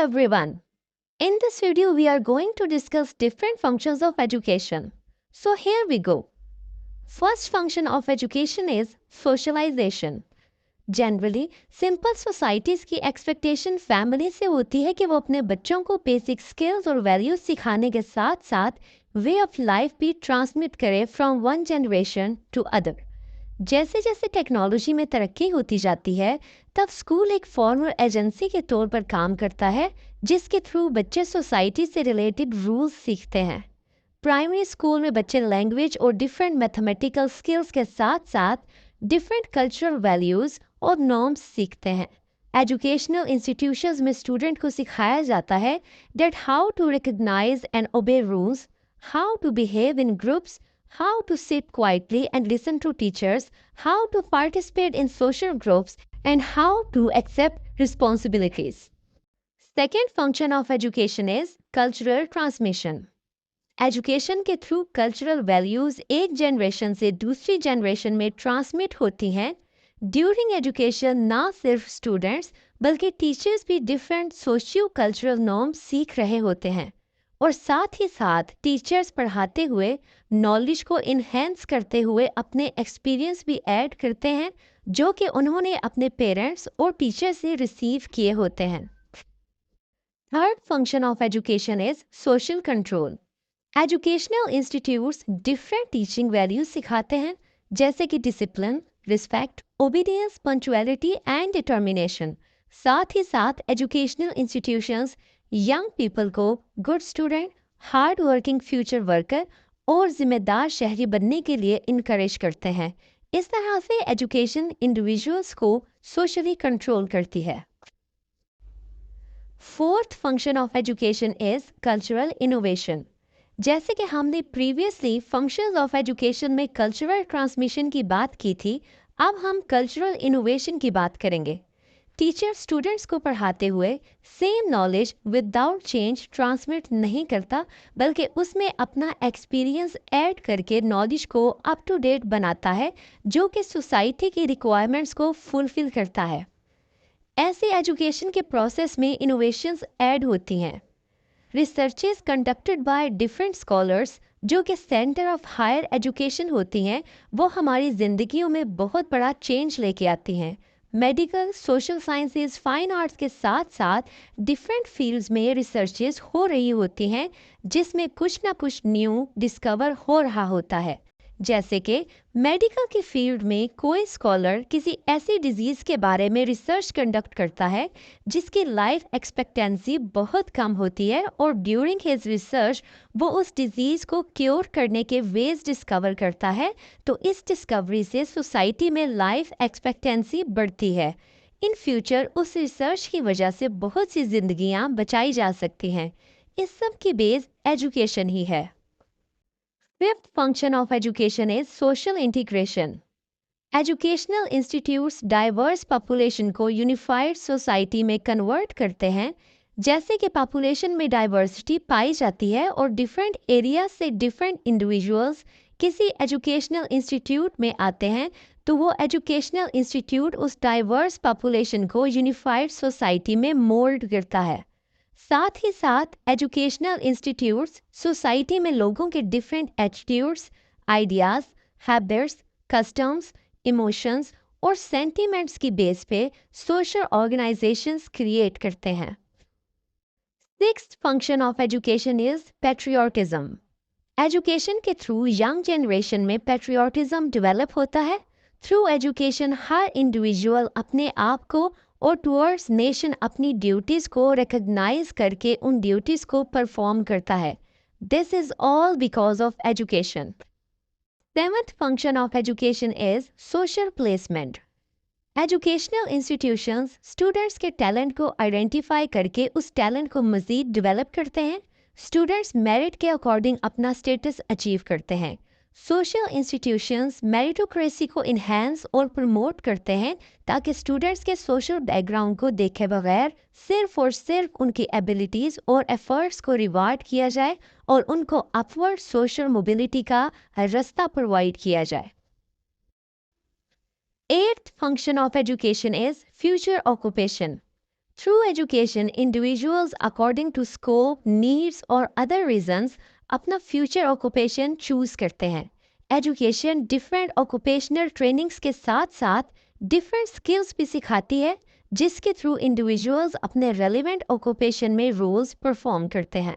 everyone. In this video, we are going to discuss different functions of education. So here we go. First function of education is socialization. Generally, simple societies की expectation family से होती है कि वो अपने बच्चों को basic skills और values सिखाने के साथ साथ way of life भी transmit करे from one generation to other. जैसे जैसे टेक्नोलॉजी में तरक्की होती जाती है तब स्कूल एक फॉर्मल एजेंसी के तौर पर काम करता है जिसके थ्रू बच्चे सोसाइटी से रिलेटेड रूल्स सीखते हैं। प्राइमरी स्कूल में बच्चे लैंग्वेज और डिफरेंट मैथमेटिकल स्किल्स के साथ साथ डिफरेंट कल्चरल वैल्यूज़ और नॉर्म्स सीखते हैं। एजुकेशनल इंस्टीट्यूशंस में स्टूडेंट को सिखाया जाता है that how to recognise and obey rules, how to behave in groups, how to sit quietly and listen to teachers, how to participate in social groups, and how to accept responsibilities. Second function of education is cultural transmission. Education के through cultural values एक generation से दूसरी generation में transmit होती हैं. During education ना सिर्फ students बल्कि teachers भी different socio-cultural norms सीख रहे होते हैं और साथ ही साथ टीचर्स पढ़ाते हुए नॉलेज को इन्हेंस करते हुए अपने एक्सपीरियंस भी ऐड करते हैं जो कि उन्होंने अपने पेरेंट्स और टीचर से रिसीव किए होते हैं। Third function of education is social control. Educational institutes different teaching values सिखाते हैं जैसे कि discipline, respect, obedience, punctuality and determination. साथ ही साथ एजुकेशनल इंस्टीट्यूशंस यंग पीपल को good student, hard working future worker और जिम्मेदार शहरी बनने के लिए इनकरेज करते हैं। इस तरह से एजुकेशन इंडिविजुअल्स को सोशली कंट्रोल करती है। Fourth function of education is cultural innovation. जैसे कि हमने प्रीवियसली फंक्शंस ऑफ एजुकेशन में कल्चरल ट्रांसमिशन की बात की थी, अब हम कल्चरल इनोवेशन की बात करेंगे। टीचर स्टूडेंट्स को पढ़ाते हुए same knowledge without change transmit नहीं करता बल्कि उसमें अपना एक्सपीरियंस ऐड करके नॉलेज को अप टू डेट बनाता है जो कि सोसाइटी की रिक्वायरमेंट्स को फुलफिल करता है। ऐसे एजुकेशन के प्रोसेस में इनोवेशंस ऐड होती हैं। Researches conducted by different scholars जो कि सेंटर ऑफ हायर एजुकेशन होती हैं वो हमारी ज़िंदगियों में बहुत बड़ा चेंज लेके आती हैं। Medical, social sciences, fine arts के साथ साथ डिफरेंट फील्ड्स में रिसर्चेस हो रही होती हैं जिसमें कुछ ना कुछ न्यू डिस्कवर हो रहा होता है। जैसे कि मेडिकल की फील्ड में कोई स्कॉलर किसी ऐसी डिजीज़ के बारे में रिसर्च कंडक्ट करता है जिसकी लाइफ एक्सपेक्टेंसी बहुत कम होती है और ड्यूरिंग हिज रिसर्च वो उस डिजीज़ को क्योर करने के वेज डिस्कवर करता है, तो इस डिस्कवरी से सोसाइटी में लाइफ एक्सपेक्टेंसी बढ़ती है। इन फ्यूचर उस रिसर्च की वजह से बहुत सी जिंदगियां बचाई जा सकती हैं। इस सब की बेस एजुकेशन ही है। Fifth function of education is social integration. Educational institutes diverse population को unified society में convert करते हैं। जैसे कि population में diversity पाई जाती है और different areas से different individuals किसी educational institute में आते हैं तो वो educational institute उस diverse population को unified society में mold करता है। साथ ही साथ एजुकेशनल इंस्टीट्यूट्स सोसाइटी में लोगों के different attitudes, ideas, habits, customs, emotions और सेंटिमेंट्स की बेस पे सोशल ऑर्गेनाइजेशंस क्रिएट करते हैं। Sixth function of education is patriotism. Education के थ्रू यंग जनरेशन में पैट्रियोटिज्म डेवलप होता है। थ्रू एजुकेशन हर इंडिविजुअल अपने आप को और टुवर्ड्स नेशन अपनी ड्यूटीज़ को रिकग्नाइज करके उन ड्यूटीज़ को परफॉर्म करता है। This is all because of education. Seventh function of education is social placement. Educational institutions students के टैलेंट को आइडेंटिफाई करके उस टैलेंट को मज़ीद डेवलप करते हैं। स्टूडेंट्स मेरिट के अकॉर्डिंग अपना स्टेटस अचीव करते हैं। सोशल इंस्टीट्यूशंस मेरिटोक्रेसी को इन्हेंस और प्रमोट करते हैं ताकि स्टूडेंट्स के सोशल बैकग्राउंड को देखे बगैर सिर्फ और सिर्फ उनकी एबिलिटीज़ और एफर्ट्स को रिवार्ड किया जाए और उनको अपवर्ड सोशल मोबिलिटी का रास्ता प्रोवाइड किया जाए। Eighth function of education is future occupation. Through education individuals according to scope, needs और अदर रीजंस अपना फ्यूचर ऑक्यूपेशन चूज करते हैं। एजुकेशन डिफरेंट ऑक्यूपेशनल ट्रेनिंग्स के साथ साथ डिफरेंट स्किल्स भी सिखाती है, जिसके थ्रू इंडिविजुअल्स अपने रेलिवेंट ऑक्यूपेशन में रोल्स परफॉर्म करते हैं।